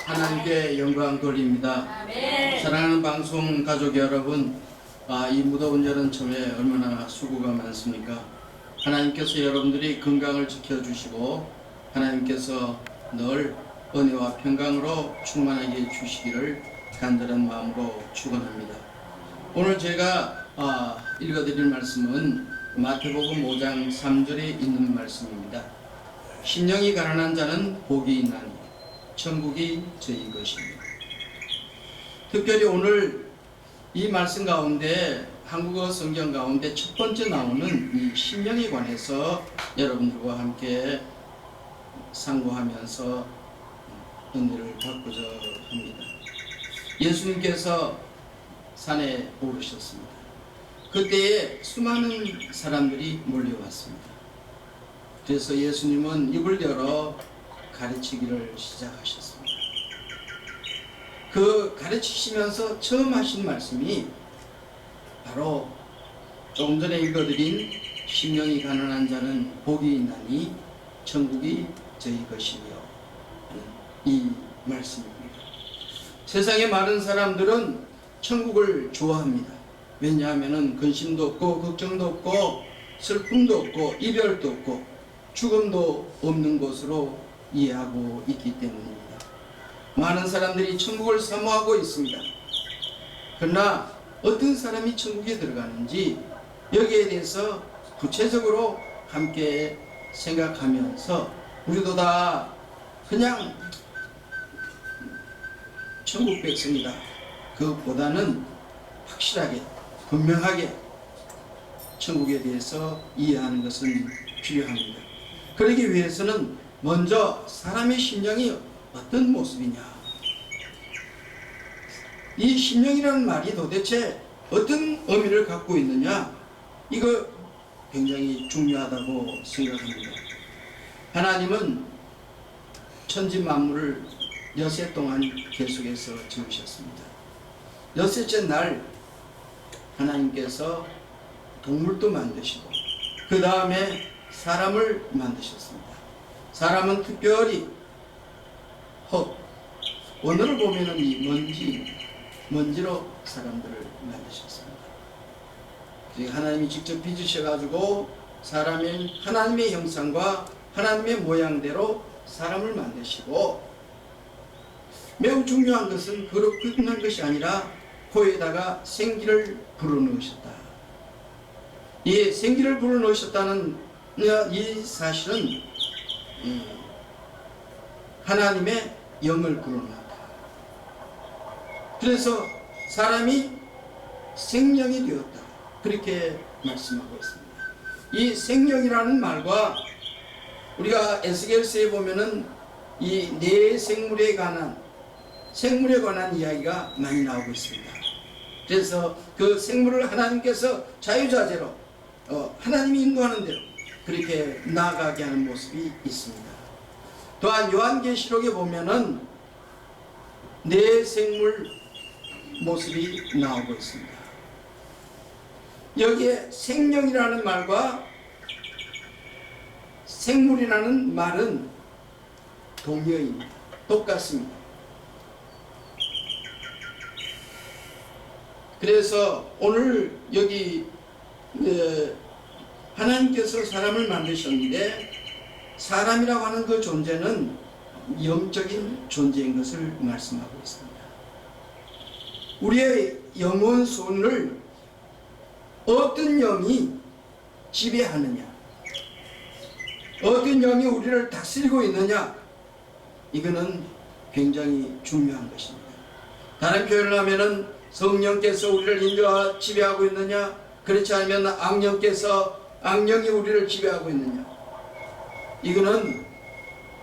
하나님께 영광 돌립니다. 아멘. 사랑하는 방송 가족 여러분, 이 무더운 여름철에 얼마나 수고가 많습니까? 하나님께서 여러분들이 건강을 지켜주시고 하나님께서 늘 은혜와 평강으로 충만하게 해주시기를 간절한 마음으로 축원합니다. 오늘 제가 읽어드릴 말씀은 마태복음 5장 3절에 있는 말씀입니다. 심령이 가난한 자는 복이 있나니 천국이 저희 것입니다. 특별히 오늘 이 말씀 가운데 한국어 성경 가운데 첫 번째 나오는 이 심령에 관해서 여러분들과 함께 상고하면서 은혜를 받고자 합니다. 예수님께서 산에 오르셨습니다. 그때에 수많은 사람들이 몰려왔습니다. 그래서 예수님은 입을 열어 가르치기를 시작하셨습니다. 그 가르치시면서 처음 하신 말씀이 바로 조금 전에 읽어드린 심령이 가난한 자는 복이 있나니 천국이 저희 것이며 이 말씀입니다. 세상의 많은 사람들은 천국을 좋아합니다. 왜냐하면 근심도 없고 걱정도 없고 슬픔도 없고 이별도 없고 죽음도 없는 곳으로 이해하고 있기 때문입니다. 많은 사람들이 천국을 사모하고 있습니다. 그러나 어떤 사람이 천국에 들어가는지 여기에 대해서 구체적으로 함께 생각하면서 우리도 다 그냥 천국 백성이다, 그것보다는 확실하게 분명하게 천국에 대해서 이해하는 것은 필요합니다. 그러기 위해서는 먼저 사람의 심령이 어떤 모습이냐, 이 심령이라는 말이 도대체 어떤 의미를 갖고 있느냐, 이거 굉장히 중요하다고 생각합니다. 하나님은 천지 만물을 엿새 동안 계속해서 지으셨습니다. 엿새째 날 하나님께서 동물도 만드시고 그 다음에 사람을 만드셨습니다. 사람은 특별히 흙, 오늘을 보면은 이 먼지로 사람들을 만드셨습니다. 하나님이 직접 빚으셔가지고 사람의 하나님의 형상과 하나님의 모양대로 사람을 만드시고, 매우 중요한 것은 그렇게 끝난 것이 아니라 코에다가 생기를 불어넣으셨다. 이 생기를 불어넣으셨다는 이 사실은 하나님의 영을 불어넣었다. 그래서 사람이 생명이 되었다, 그렇게 말씀하고 있습니다. 이 생명이라는 말과 우리가 에스겔서에 보면은 이 네 생물에 관한 이야기가 많이 나오고 있습니다. 그래서 그 생물을 하나님께서 자유자재로 하나님이 인도하는 대로 그렇게 나아가게 하는 모습이 있습니다. 또한 요한계시록에 보면은 네 생물 모습이 나오고 있습니다. 여기에 생명이라는 말과 생물이라는 말은 동의어입니다. 똑같습니다. 그래서 오늘 여기 하나님께서 사람을 만드셨는데 사람이라고 하는 그 존재는 영적인 존재인 것을 말씀하고 있습니다. 우리의 영혼 손을 어떤 영이 지배하느냐, 어떤 영이 우리를 다스리고 있느냐, 이거는 굉장히 중요한 것입니다. 다른 표현을 하면은 성령께서 우리를 인도하 지배하고 있느냐, 그렇지 않으면 악령이 우리를 지배하고 있느냐, 이거는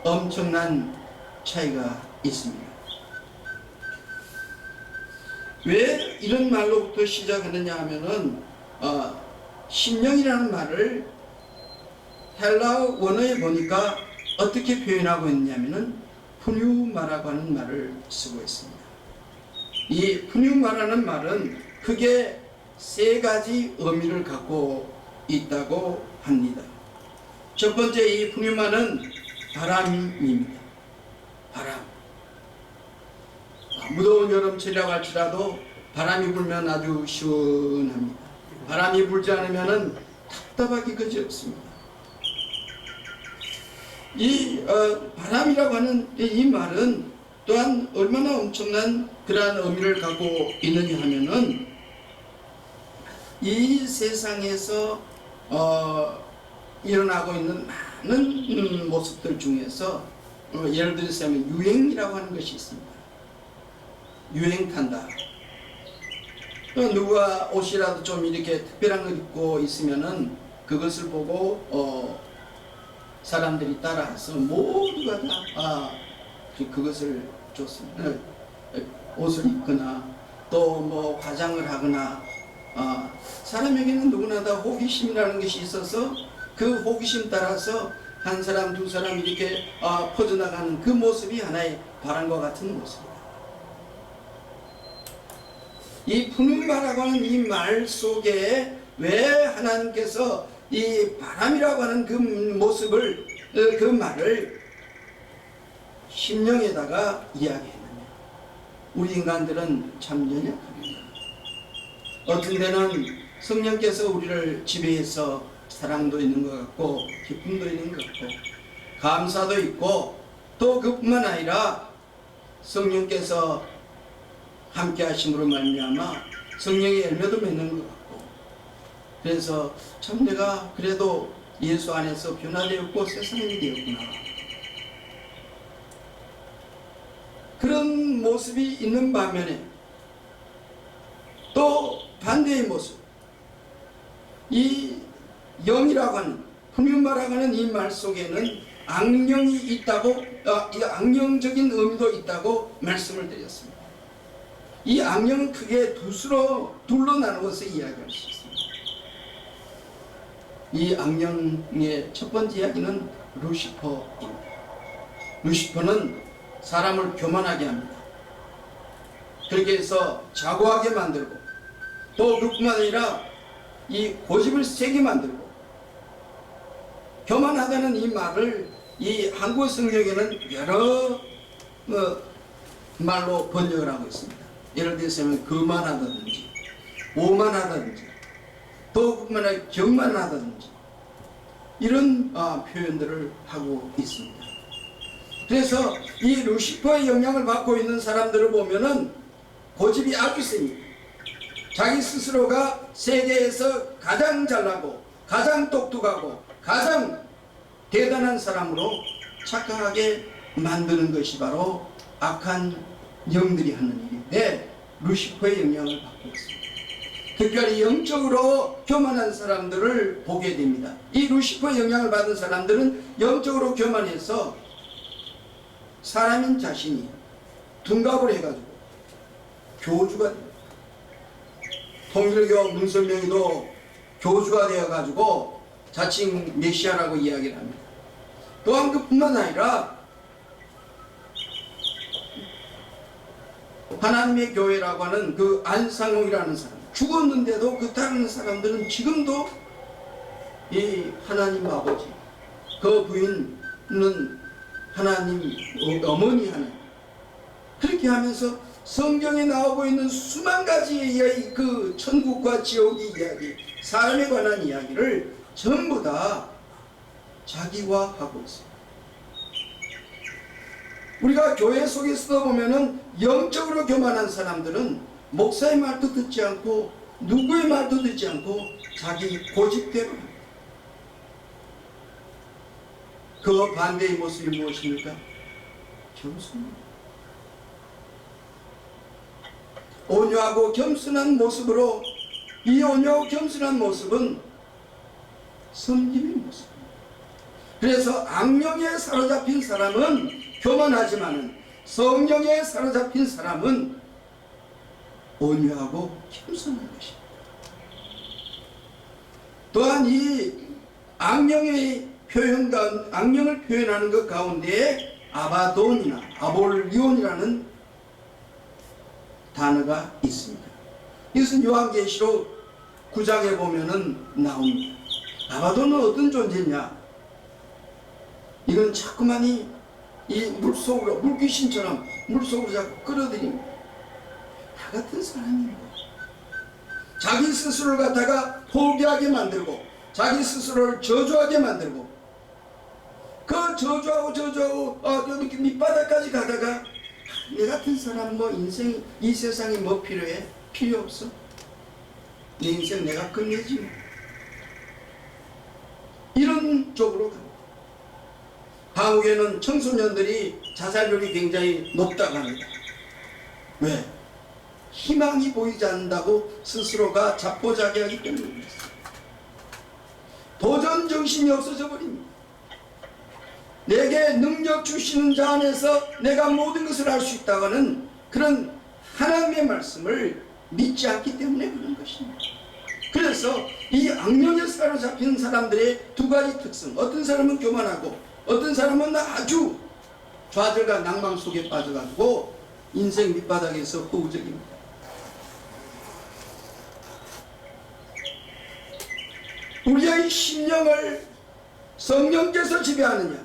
엄청난 차이가 있습니다. 왜 이런 말로부터 시작하느냐 하면은 심령이라는 말을 헬라어 원어에 보니까 어떻게 표현하고 있냐면은 푸뉴마라고 하는 말을 쓰고 있습니다. 이 푸뉴마라는 말은 크게 세 가지 의미를 갖고 있다고 합니다. 첫 번째, 이 푸뉴마는 바람입니다. 바람. 무더운 여름철이라고 할지라도 바람이 불면 아주 시원합니다. 바람이 불지 않으면 답답하기 그지없습니다. 이 바람이라고 하는 이 말은 또한 얼마나 엄청난 그러한 의미를 갖고 있느냐 하면은 이 세상에서 일어나고 있는 많은 모습들 중에서 예를 들자면 유행이라고 하는 것이 있습니다. 유행탄다. 누가 옷이라도 좀 이렇게 특별한 걸 입고 있으면은 그것을 보고 사람들이 따라서 모두가 다 그것을 줬습니다. 옷을 입거나 또 뭐 화장을 하거나 사람에게는 누구나 다 호기심이라는 것이 있어서 그 호기심 따라서 한 사람 두 사람 이렇게 퍼져나가는 그 모습이 하나의 바람과 같은 모습입니다. 이 푸른바라고 하는 이 말 속에 왜 하나님께서 이 바람이라고 하는 그 모습을 그 말을 심령에다가 이야기했느냐. 우리 인간들은 참 연약합니다. 어떤 데는 성령께서 우리를 지배해서 사랑도 있는 것 같고 기쁨도 있는 것 같고 감사도 있고 또 그뿐만 아니라 성령께서 함께 하심으로 말미암아 성령의 열매도 맺는 것 같고 그래서 참 내가 그래도 예수 안에서 변화되었고 새 사람이 되었구나. 그런 모습이 있는 반면에 또 반대의 모습, 이 영이라고 하는 푸뉴마라고 하는 이 말 속에는 악령이 있다고 악령적인 의미도 있다고 말씀을 드렸습니다. 이 악령은 크게 둘로 나누어서 이야기할 수 있습니다. 이 악령의 첫 번째 이야기는 루시퍼입니다. 루시퍼는 사람을 교만하게 합니다. 그렇게 해서 자고하게 만들고 또 그뿐만 아니라 이 고집을 세게 만들고 교만하다는 이 말을 이 한국 성경에는 여러 말로 번역을 하고 있습니다. 예를 들자면 거만하다든지 오만하다든지 또 그뿐만 아니라 경만하다든지 이런 표현들을 하고 있습니다. 그래서 이 루시퍼의 영향을 받고 있는 사람들을 보면은 고집이 아주 셉니다. 자기 스스로가 세계에서 가장 잘나고 가장 똑똑하고 가장 대단한 사람으로 착각하게 만드는 것이 바로 악한 영들이 하는 일인데 루시퍼의 영향을 받고 있습니다. 특별히 영적으로 교만한 사람들을 보게 됩니다. 이 루시퍼의 영향을 받은 사람들은 영적으로 교만해서 사람인 자신이 둔갑을 해가지고 교주가 됩니다. 통일교 문설명이도 교주가 되어가지고 자칭 메시아라고 이야기를 합니다. 또한 그뿐만 아니라 하나님의 교회라고 하는 그 안상홍이라는 사람, 죽었는데도 그 다른 사람들은 지금도 이 하나님 아버지, 그 부인은 하나님 어머니 하는 그렇게 하면서 성경에 나오고 있는 수만 가지의 그 천국과 지옥의 이야기, 사람에 관한 이야기를 전부 다 자기화하고 있습니다. 우리가 교회 속에서 보면은 영적으로 교만한 사람들은 목사의 말도 듣지 않고 누구의 말도 듣지 않고 자기 고집대로 합니다. 그 반대의 모습이 무엇입니까? 겸손입니다. 온유하고 겸손한 모습으로, 이 온유하고 겸손한 모습은 섬김의 모습입니다. 그래서 악령에 사로잡힌 사람은 교만하지만 성령에 사로잡힌 사람은 온유하고 겸손한 것입니다. 또한 이 악령의 악령을 표현하는 것 가운데 아바돈이나 아볼리온이라는 단어가 있습니다. 이것은 요한계시록 9장에 보면은 나옵니다. 아바돈은 어떤 존재냐? 이건 자꾸만이 이 물속으로, 물귀신처럼 물속으로 자꾸 끌어들입니다. 다 같은 사람입니다. 자기 스스로를 갖다가 포기하게 만들고 자기 스스로를 저주하게 만들고 그 저주하고 이렇게 밑바닥까지 가다가 내 같은 사람 뭐 인생 이 세상에 뭐 필요해? 필요 없어. 내 인생 내가 끝내지 뭐. 이런 쪽으로 갑니다. 한국에는 청소년들이 자살률이 굉장히 높다고 합니다. 왜? 희망이 보이지 않는다고 스스로가 자포자기하기 때문입니다. 도전 정신이 없어져 버립니다. 내게 능력 주시는 자 안에서 내가 모든 것을 할 수 있다고 하는 그런 하나님의 말씀을 믿지 않기 때문에 그런 것입니다. 그래서 이 악령에 사로잡힌 사람들의 두 가지 특성, 어떤 사람은 교만하고 어떤 사람은 아주 좌절과 낭망 속에 빠져가지고 인생 밑바닥에서 허우적입니다. 우리의 심령을 성령께서 지배하느냐,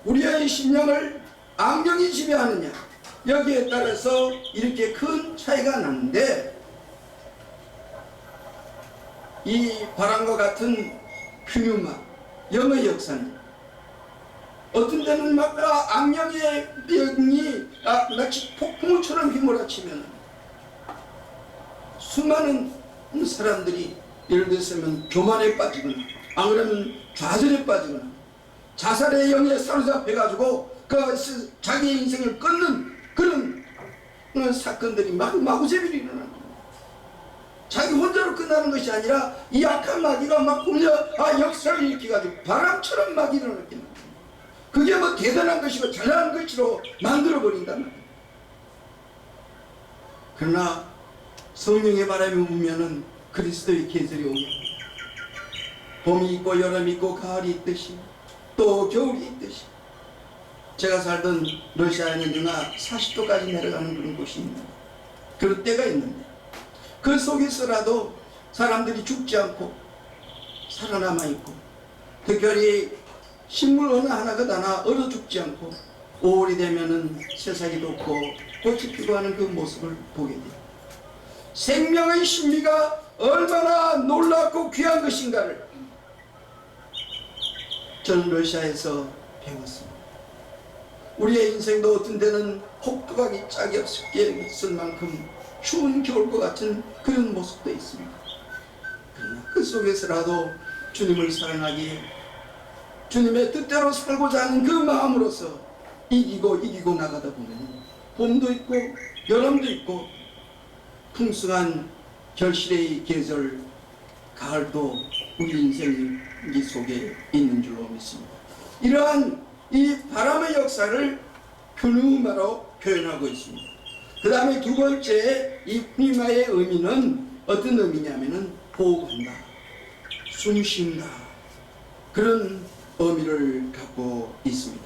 우리의 심령을 악령이 지배하느냐, 여기에 따라서 이렇게 큰 차이가 나는데, 이 바람과 같은 퓨뉴마, 영의 역사는 어떤 때는 막 악령의 병이 마치 폭풍우처럼 휘몰아치면 수많은 사람들이 예를 들면 교만에 빠지거나 안 그러면 좌절에 빠지거나 자살의 영에 사로잡혀가지고 자기의 인생을 끊는 그런 사건들이 마구잡이로 일어나는 거예요. 자기 혼자로 끝나는 것이 아니라 이 악한 마귀가 막 불려 역사를 일으켜가지고 바람처럼 막 일어나게 됩니다. 그게 뭐 대단한 것이고 잘나는 것으로 만들어버린단 말이에요. 그러나 성령의 바람이 불면은 그리스도의 계절이 오면 봄이 있고 여름이 있고 가을이 있듯이 또 겨울이 있듯이, 제가 살던 러시아에는 영하 40도까지 내려가는 그런 곳이 있는데, 그런 때가 있는데 그 속에서라도 사람들이 죽지 않고 살아남아 있고, 특별히 식물 어느 하나 얼어 죽지 않고 5월이 되면은 새싹이 돋고 꽃이 피고 하는 그 모습을 보게 돼요. 생명의 신비가 얼마나 놀랍고 귀한 것인가를 저는 러시아에서 배웠습니다. 우리의 인생도 어떤 데는 혹독하기 짝이 없을 만큼 추운 겨울과 같은 그런 모습도 있습니다. 그러나 그 속에서라도 주님을 사랑하기에 주님의 뜻대로 살고자 하는 그 마음으로서 이기고 나가다 보면 봄도 있고 여름도 있고 풍성한 결실의 계절 가을도 우리 인생 속에 있는 줄로 믿습니다. 이러한 이 바람의 역사를 퓨뉴마로 표현하고 있습니다. 그 다음에 두 번째 이 퓨뉴마의 의미는 어떤 의미냐면은 호흡한다, 숨쉰다, 그런 의미를 갖고 있습니다.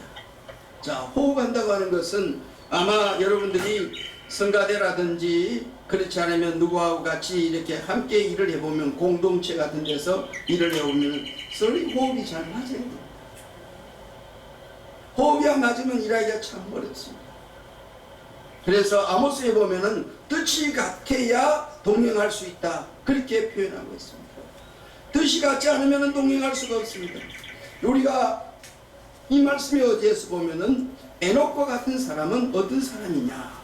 자, 호흡한다고 하는 것은 아마 여러분들이 성가대라든지 그렇지 않으면 누구하고 같이 이렇게 함께 일을 해보면, 공동체 같은 데서 일을 해보면 서로 호흡이 잘 맞아요. 호흡이 안 맞으면 일하기가 참 어렵습니다. 그래서 아모스에 보면은 뜻이 같아야 동행할 수 있다, 그렇게 표현하고 있습니다. 뜻이 같지 않으면 동행할 수가 없습니다. 우리가 이 말씀의 어디에서 보면은 에녹과 같은 사람은 어떤 사람이냐,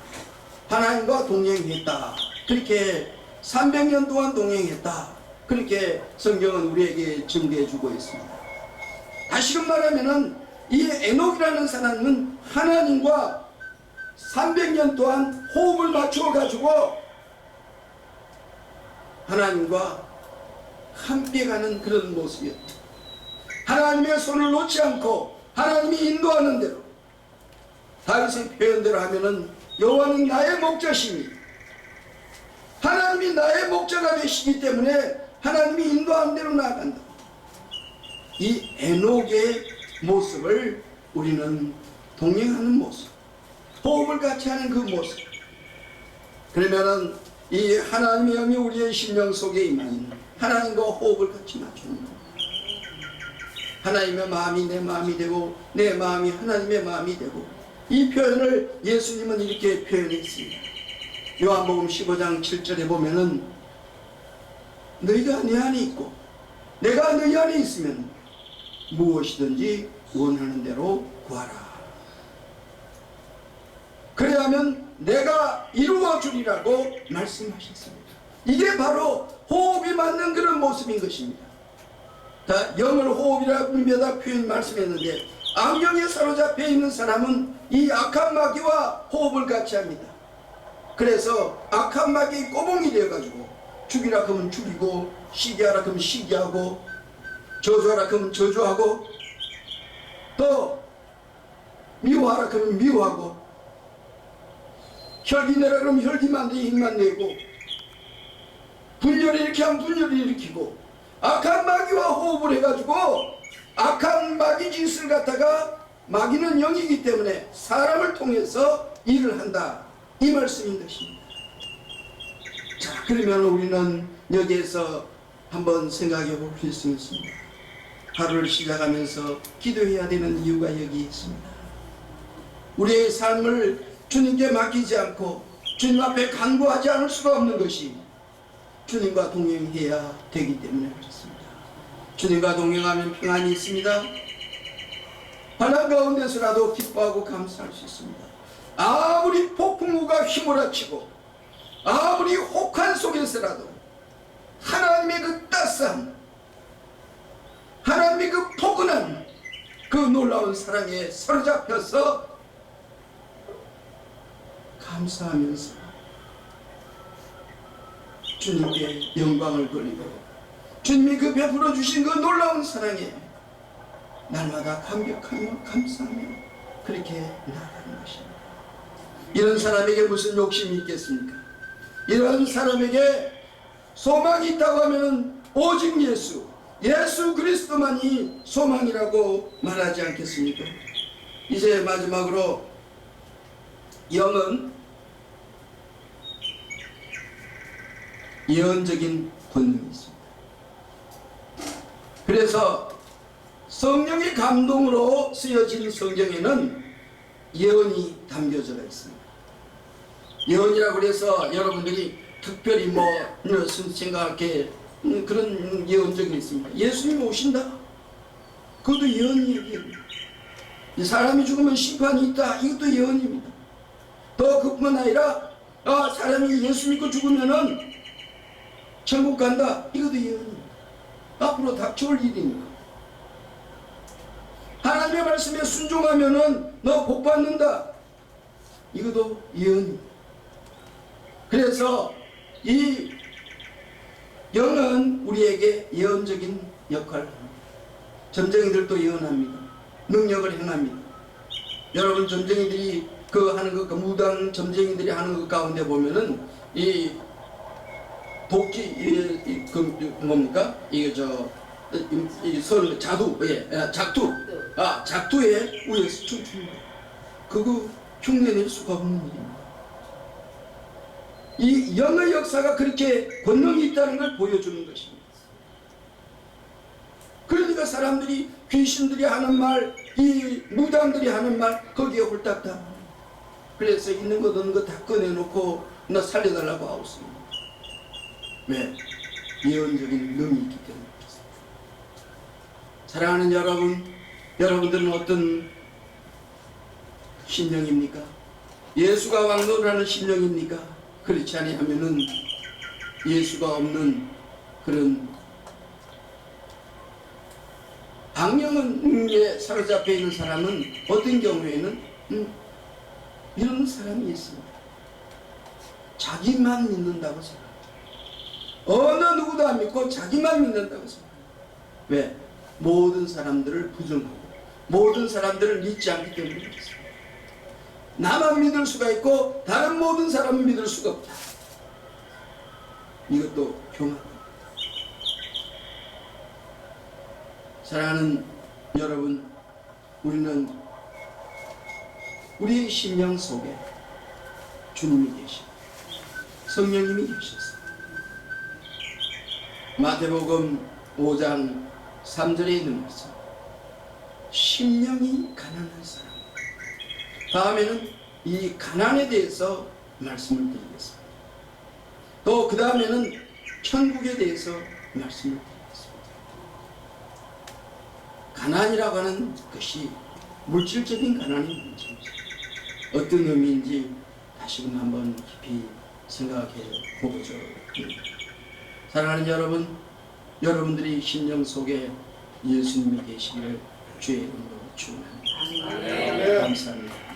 하나님과 동행했다, 그렇게 300년 동안 동행했다, 그렇게 성경은 우리에게 증거해 주고 있습니다. 다시금 말하면은 이 에녹이라는 사람은 하나님과 300년 동안 호흡을 맞추어 가지고 하나님과 함께 가는 그런 모습이었다. 하나님의 손을 놓지 않고 하나님이 인도하는 대로, 다윗의 표현대로 하면은 여호와는 나의 목자시니, 하나님이 나의 목자가 되시기 때문에 하나님이 인도하는 대로 나아간다. 이 에녹의 모습을 우리는 동행하는 모습, 호흡을 같이 하는 그 모습, 그러면은 이 하나님의 영이 우리의 심령 속에 임하는 하나님과 호흡을 같이 맞추는 것, 하나님의 마음이 내 마음이 되고 내 마음이 하나님의 마음이 되고, 이 표현을 예수님은 이렇게 표현했습니다. 요한복음 15장 7절에 보면은 너희가 내 안에 있고 내가 너희 안에 있으면 무엇이든지 원하는 대로 구하라. 그래야면 내가 이루어 주리라고 말씀하셨습니다. 이게 바로 호흡이 맞는 그런 모습인 것입니다. 영을 호흡이라고 몇 표현 말씀했는데, 안경에 사로잡혀 있는 사람은 이 악한 마귀와 호흡을 같이 합니다. 그래서 악한 마귀의 꼬봉이 되어가지고 죽이라 하면 죽이고, 시기하라 하면 시기하고, 저주하라 하면 저주하고, 또 미워하라 하면 미워하고, 혈기 내라 그러면 혈기만 내 힘만 내고, 분열을 이렇게 하면 분열을 일으키고, 악한 마귀와 호흡을 해가지고 악한 마귀 짓을 갖다가, 마귀는 영이기 때문에 사람을 통해서 일을 한다, 이 말씀인 것입니다. 자, 그러면 우리는 여기에서 한번 생각해 볼 수 있습니다. 하루를 시작하면서 기도해야 되는 이유가 여기 있습니다. 우리의 삶을 주님께 맡기지 않고 주님 앞에 간구하지 않을 수가 없는 것이 주님과 동행해야 되기 때문에 그렇습니다. 주님과 동행하면 평안이 있습니다. 환난 가운데서라도 기뻐하고 감사할 수 있습니다. 아무리 폭풍우가 휘몰아치고 아무리 혹한 속에서라도 하나님의 그 따스함, 하나님의 그 포근한 그 놀라운 사랑에 사로잡혀서 감사하면서 주님께 영광을 돌리고, 주님이 그 베풀어 주신 그 놀라운 사랑에 날마다 감격하며 감사하며 그렇게 나아가는 것입니다. 이런 사람에게 무슨 욕심이 있겠습니까? 이런 사람에게 소망이 있다고 하면 오직 예수 그리스도만이 소망이라고 말하지 않겠습니까? 이제 마지막으로, 영은 예언적인 권능이 있습니다. 그래서 성령의 감동으로 쓰여진 성경에는 예언이 담겨져 있습니다. 예언이라고 해서 여러분들이 특별히 생각할 게 그런 예언적인 있습니다. 예수님이 오신다, 그것도 예언 얘기예요. 사람이 죽으면 심판이 있다, 이것도 예언입니다. 더 그뿐만 아니라 사람이 예수 믿고 죽으면은 천국 간다, 이것도 예언입니다. 앞으로 닥쳐올 일이니까. 하나님의 말씀에 순종하면은 너 복 받는다, 이것도 예언입니다. 그래서 이 영은 우리에게 예언적인 역할을 합니다. 점쟁이들도 예언합니다. 능력을 행합니다. 여러분, 점쟁이들이 하는 것, 무당 점쟁이들이 하는 것 가운데 보면은 이 도끼, 뭡니까? 이게 자두, 작두에 위에서 춤춥니다. 그거 흉내낼 수가 없는 일입니다. 이 영의 역사가 그렇게 권능이 있다는 걸 보여주는 것입니다. 그러니까 사람들이, 귀신들이 하는 말, 이 무당들이 하는 말, 거기에 홀딱다. 그래서 있는 것 없는 거 다 꺼내놓고 나 살려달라고 하고 있습니다. 왜? 예언적인 능이 있기 때문에 그렇습니다. 사랑하는 여러분, 여러분들은 어떤 심령입니까? 예수가 왕노라는 심령입니까? 그렇지 아니하면은 예수가 없는 그런 악령에 사로잡혀 있는 사람은 어떤 경우에는 이런 사람이 있습니다. 자기만 믿는다고 생각합니다. 어느 누구도 안 믿고 자기만 믿는다고 생각합니다. 왜? 모든 사람들을 부정하고 모든 사람들을 믿지 않기 때문에 그렇습니다. 나만 믿을 수가 있고 다른 모든 사람은 믿을 수가 없다. 이것도 교만입니다. 사랑하는 여러분, 우리는 우리의 심령 속에 주님이 계십니다. 성령님이 계셨습니다. 마태복음 5장 3절에 있는 말씀, 심령이 가난한 사람. 다음에는 이 가난에 대해서 말씀을 드리겠습니다. 또 그 다음에는 천국에 대해서 말씀을 드리겠습니다. 가난이라고 하는 것이 물질적인 가난이 뭔지, 어떤 의미인지 다시금 한번 깊이 생각해 보죠. 사랑하는 여러분, 여러분들이 심령 속에 예수님이 계시기를 주의 이름으로 축원합니다. 감사합니다.